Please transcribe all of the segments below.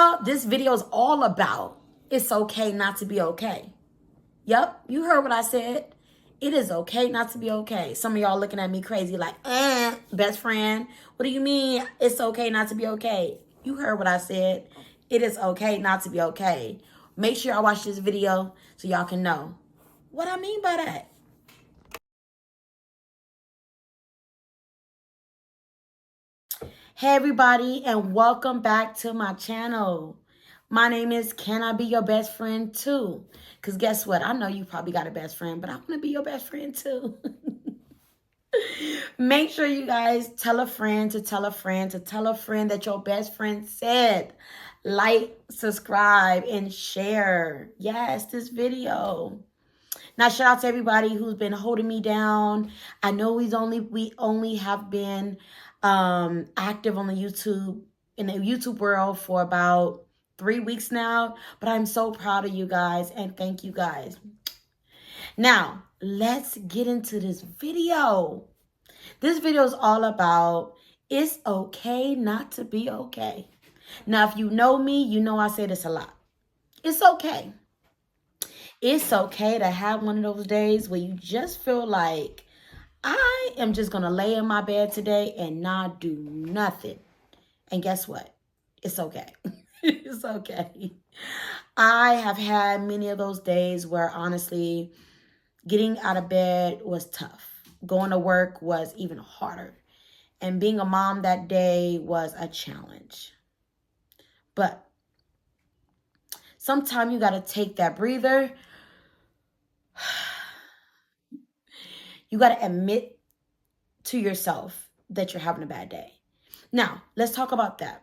Y'all, this video is all about it's okay not to be okay. Yep, you heard what I said. It is okay not to be okay. Some of y'all looking at me crazy like, best friend, what do you mean it's okay not to be okay? You heard what I said. It is okay not to be okay. Make sure y'all watch this video so y'all can know what I mean by that. Hey everybody, and welcome back to my channel. My name is Can I Be Your Best Friend Too? Because guess what? I know you probably got a best friend, but I want to be your best friend too. Make sure you guys tell a friend to tell a friend to tell a friend that your best friend said. Like, subscribe, and share. Yes, this video. Now, shout out to everybody who's been holding me down. I know we only have been active on the in the YouTube world for about 3 weeks now, but I'm so proud of you guys and thank you guys. Now, let's get into this video. This video is all about it's okay not to be okay. Now, if you know me, you know I say this a lot. It's okay. It's okay to have one of those days where you just feel like, I am just going to lay in my bed today and not do nothing. And guess what? It's okay. It's okay. I have had many of those days where honestly, getting out of bed was tough. Going to work was even harder. And being a mom that day was a challenge. But sometimes you got to take that breather. You got to admit to yourself that you're having a bad day. Now, let's talk about that.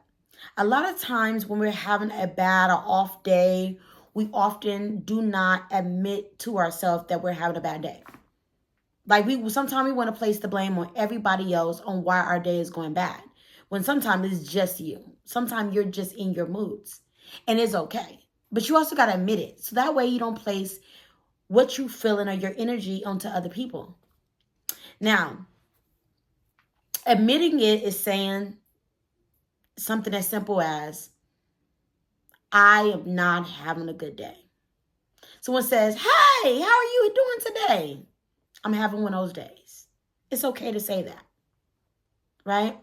A lot of times when we're having a bad or off day, we often do not admit to ourselves that we're having a bad day. Like sometimes we want to place the blame on everybody else on why our day is going bad. When sometimes it's just you. Sometimes you're just in your moods. And it's okay. But you also got to admit it. So that way you don't place what you feeling or your energy onto other people. Now, admitting it is saying something as simple as, I am not having a good day. Someone says, hey, how are you doing today? I'm having one of those days. It's okay to say that, right?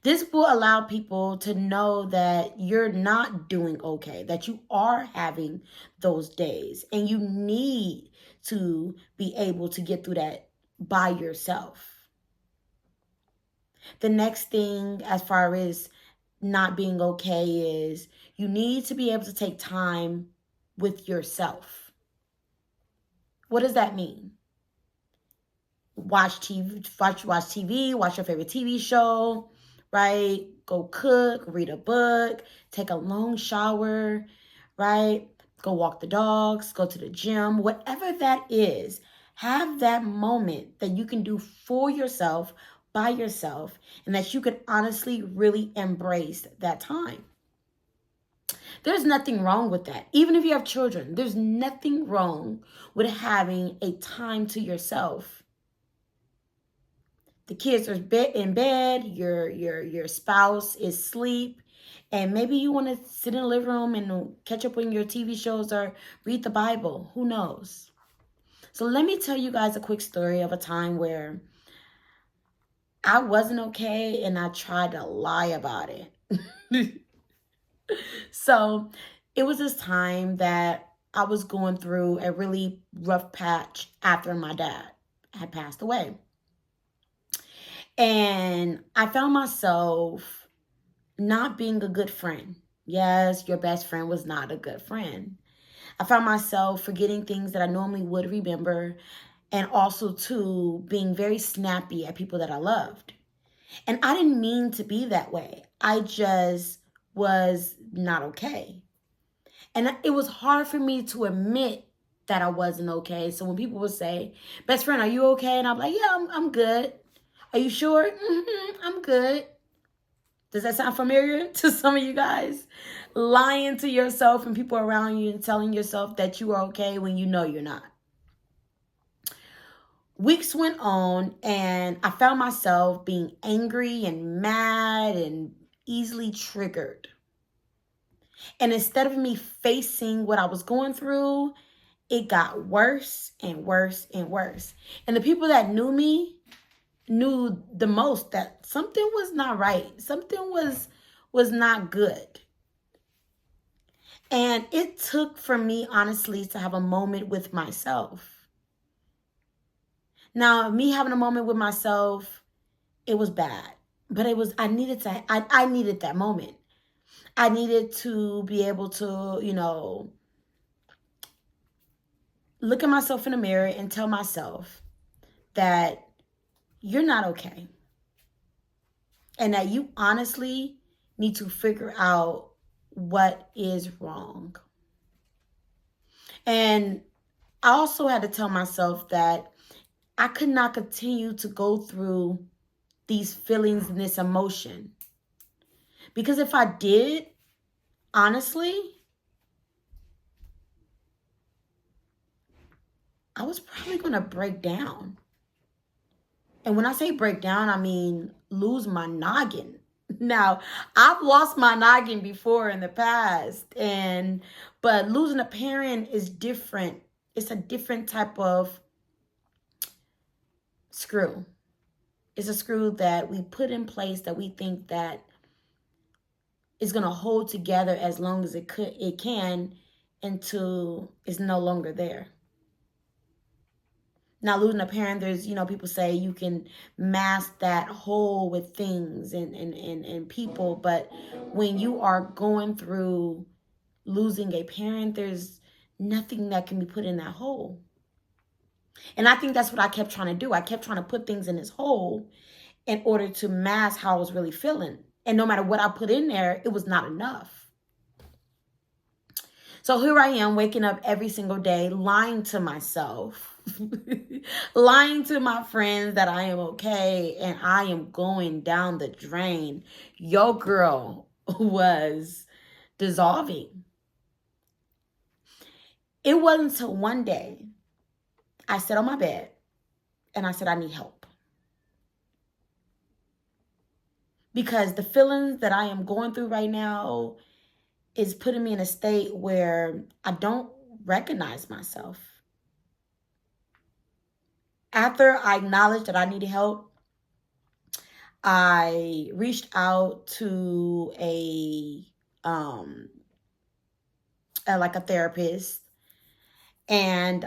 This will allow people to know that you're not doing okay, that you are having those days, and you need to be able to get through that by yourself. The next thing as far as not being okay is you need to be able to take time with yourself. What does that mean? Watch TV, watch your favorite TV show, right? Go cook, read a book, take a long shower, right? Go walk the dogs, go to the gym, whatever that is. Have that moment that you can do for yourself, by yourself, and that you can honestly really embrace that time. There's nothing wrong with that. Even if you have children, there's nothing wrong with having a time to yourself. The kids are in bed, your spouse is asleep, and maybe you want to sit in the living room and catch up on your TV shows or read the Bible. Who knows? So let me tell you guys a quick story of a time where I wasn't okay and I tried to lie about it. So it was this time that I was going through a really rough patch after my dad had passed away. And I found myself not being a good friend. Yes, your best friend was not a good friend. I found myself forgetting things that I normally would remember, and also too being very snappy at people that I loved. And I didn't mean to be that way. I just was not okay. And it was hard for me to admit that I wasn't okay. So when people would say, best friend, are you okay? And I'm like, yeah, I'm good. Are you sure? I'm good. Does that sound familiar to some of you guys? Lying to yourself and people around you and telling yourself that you are okay when you know you're not. Weeks went on and I found myself being angry and mad and easily triggered. And instead of me facing what I was going through, it got worse and worse and worse. And the people that knew me knew the most that something was not right. Something was not good. And it took for me, honestly, to have a moment with myself. Now, me having a moment with myself, it was bad. But I needed that moment. I needed to be able to, look at myself in the mirror and tell myself that you're not okay. And that you honestly need to figure out what is wrong. And I also had to tell myself that I could not continue to go through these feelings and this emotion. Because if I did, honestly, I was probably going to break down. And when I say break down, I mean lose my noggin. Now, I've lost my noggin before in the past, but losing a parent is different. It's a different type of screw. It's a screw that we put in place that we think that is going to hold together as long as it can until it's no longer there. Now, losing a parent, there's, people say you can mask that hole with things and people. But when you are going through losing a parent, there's nothing that can be put in that hole. And I think that's what I kept trying to do. I kept trying to put things in this hole in order to mask how I was really feeling. And no matter what I put in there, it was not enough. So here I am waking up every single day, lying to myself, lying to my friends that I am okay and I am going down the drain. Your girl was dissolving. It wasn't until one day I sat on my bed and I said, I need help. Because the feelings that I am going through right now is putting me in a state where I don't recognize myself. After I acknowledged that I needed help, I reached out to like a therapist, and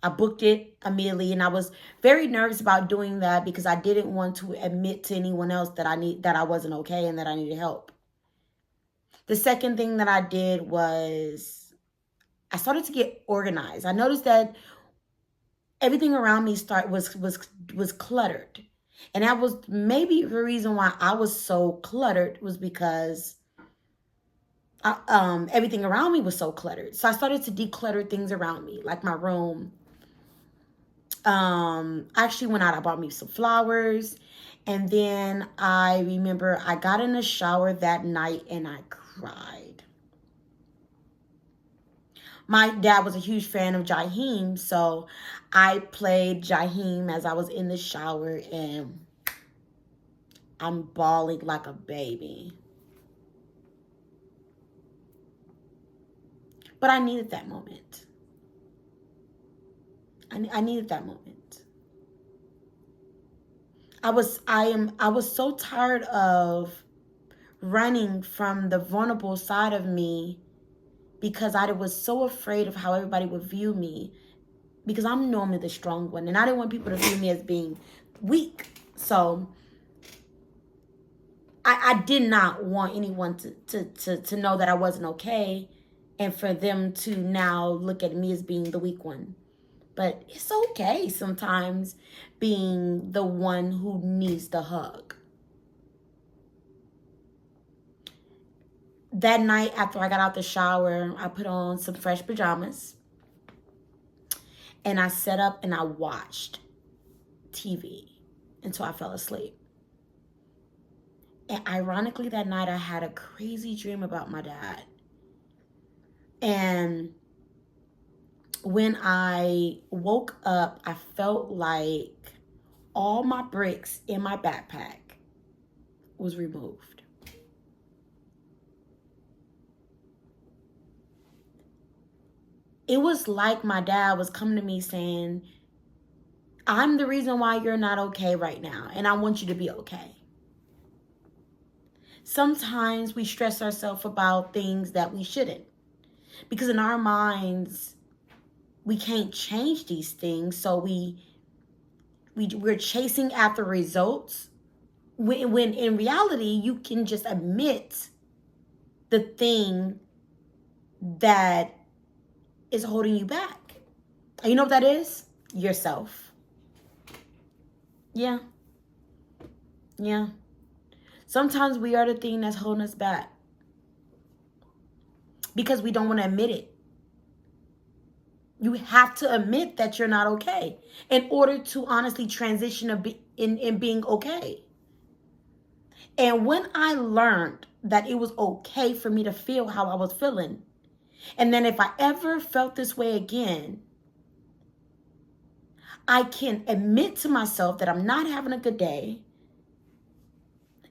I booked it immediately. And I was very nervous about doing that because I didn't want to admit to anyone else that I wasn't okay and that I needed help. The second thing that I did was I started to get organized. I noticed that everything around me was cluttered. And that was maybe the reason why I was so cluttered, was because everything around me was so cluttered. So I started to declutter things around me, like my room. I actually went out, I bought me some flowers. And then I remember I got in the shower that night and I cried. My dad was a huge fan of Jaheim, so I played Jaheim as I was in the shower, and I'm bawling like a baby. But I needed that moment. I needed that moment. I was so tired of running from the vulnerable side of me because I was so afraid of how everybody would view me, because I'm normally the strong one, and I didn't want people to view me as being weak. So I did not want anyone to know that I wasn't okay, and for them to now look at me as being the weak one. But it's okay sometimes being the one who needs the hug. That night after I got out the shower, I put on some fresh pajamas. And I sat up and I watched TV until I fell asleep. And ironically, that night I had a crazy dream about my dad. And when I woke up, I felt like all my bricks in my backpack was removed. It was like my dad was coming to me saying, I'm the reason why you're not okay right now, and I want you to be okay. Sometimes we stress ourselves about things that we shouldn't, because in our minds, we can't change these things, so we're chasing after results when in reality you can just admit the thing that is holding you back. And you know what that is? Yourself. Yeah. Sometimes we are the thing that's holding us back because we don't want to admit it. You have to admit that you're not okay in order to honestly transition in being okay. And when I learned that it was okay for me to feel how I was feeling, and then if I ever felt this way again, I can admit to myself that I'm not having a good day,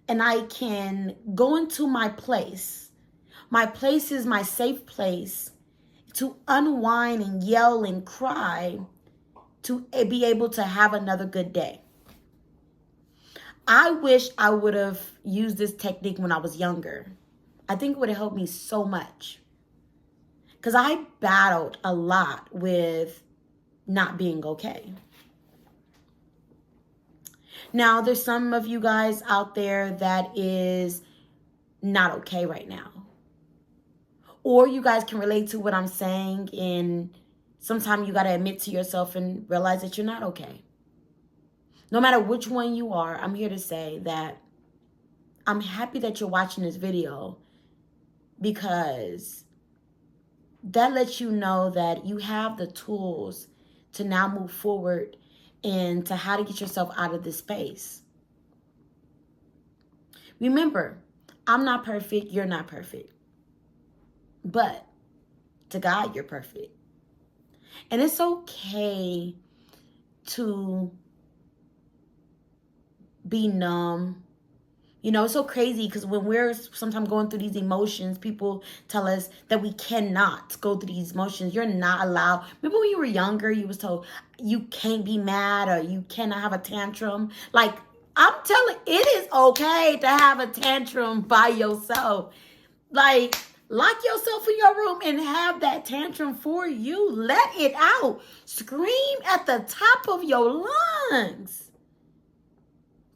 and I can go into my place. My place is my safe place to unwind and yell and cry to be able to have another good day. I wish I would have used this technique when I was younger. I think it would have helped me so much. Because I battled a lot with not being okay. Now, there's some of you guys out there that is not okay right now. Or you guys can relate to what I'm saying, and sometimes you got to admit to yourself and realize that you're not okay. No matter which one you are, I'm here to say that I'm happy that you're watching this video, because that lets you know that you have the tools to now move forward and to how to get yourself out of this space. Remember, I'm not perfect, you're not perfect. But to God, you're perfect. And it's okay to be numb. You know, it's so crazy because when we're sometimes going through these emotions, people tell us that we cannot go through these emotions. You're not allowed. Remember when you were younger, you was told you can't be mad or you cannot have a tantrum. Like, I'm telling, it is okay to have a tantrum by yourself. Like, lock yourself in your room and have that tantrum for you. Let it out. Scream at the top of your lungs.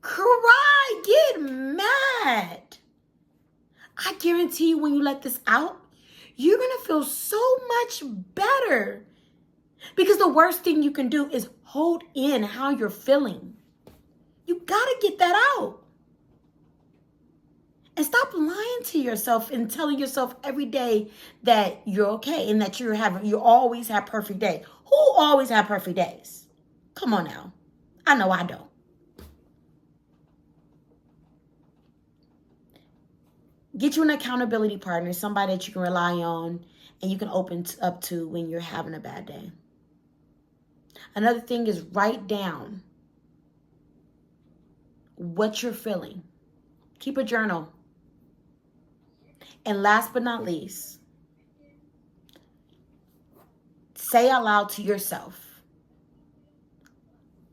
Cry. Get mad. I guarantee you, when you let this out, you're going to feel so much better. Because the worst thing you can do is hold in how you're feeling. You got to get that out. And stop lying to yourself and telling yourself every day that you're okay and that you always have perfect day. Who always have perfect days? Come on now. I know I don't. Get you an accountability partner, somebody that you can rely on and you can open up to when you're having a bad day. Another thing is write down what you're feeling. Keep a journal. And last but not least, say out loud to yourself,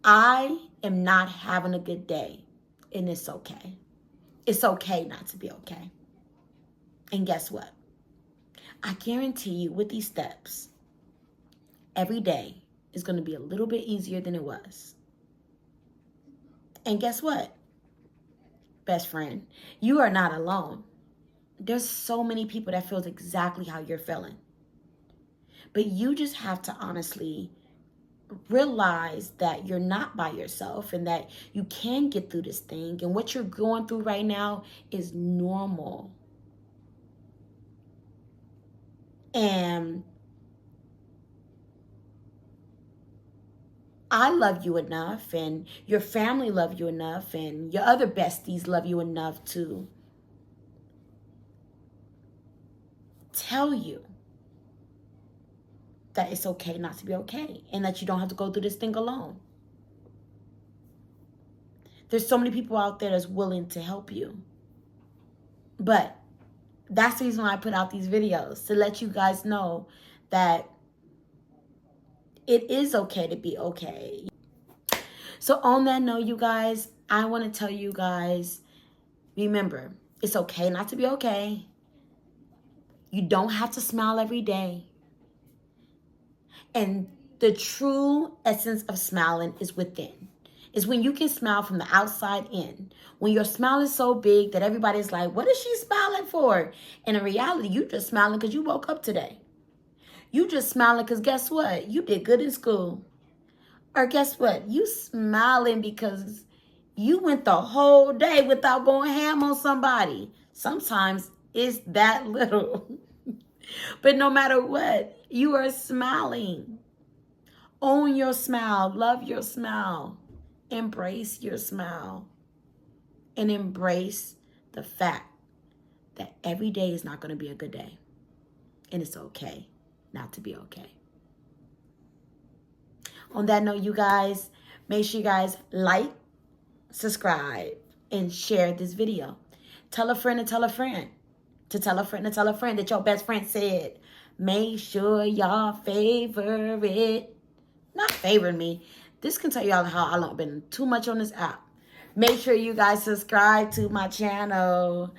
I am not having a good day, and it's okay. It's okay not to be okay. And guess what? I guarantee you, with these steps, every day is going to be a little bit easier than it was. And guess what? Best friend, you are not alone. There's so many people that feels exactly how you're feeling. But you just have to honestly realize that you're not by yourself and that you can get through this thing. And what you're going through right now is normal. And I love you enough, and your family love you enough, and your other besties love you enough to tell you that it's okay not to be okay and that you don't have to go through this thing alone. There's so many people out there that's willing to help you. But that's the reason why I put out these videos, to let you guys know that It is okay to be okay. So on that note, you guys, I want to tell you guys, remember, it's okay not to be okay. You don't have to smile every day. And the true essence of smiling is within. It's when you can smile from the outside in. When your smile is so big that everybody's like, what is she smiling for? And in reality, you just smiling because you woke up today. You just smiling because guess what? You did good in school. Or guess what? You smiling because you went the whole day without going ham on somebody. Sometimes it's that little. But no matter what, you are smiling. Own your smile. Love your smile. Embrace your smile. And embrace the fact that every day is not going to be a good day. And it's okay not to be okay. On that note, you guys, make sure you guys like, subscribe, and share this video. Tell a friend to tell a friend to tell a friend to tell a friend that your best friend said. Make sure y'all favorite. Not favorite me. This can tell y'all how I've been too much on this app. Make sure you guys subscribe to my channel.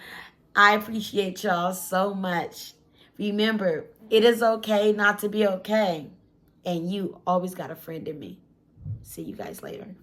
I appreciate y'all so much. Remember, it is okay not to be okay. And you always got a friend in me. See you guys later.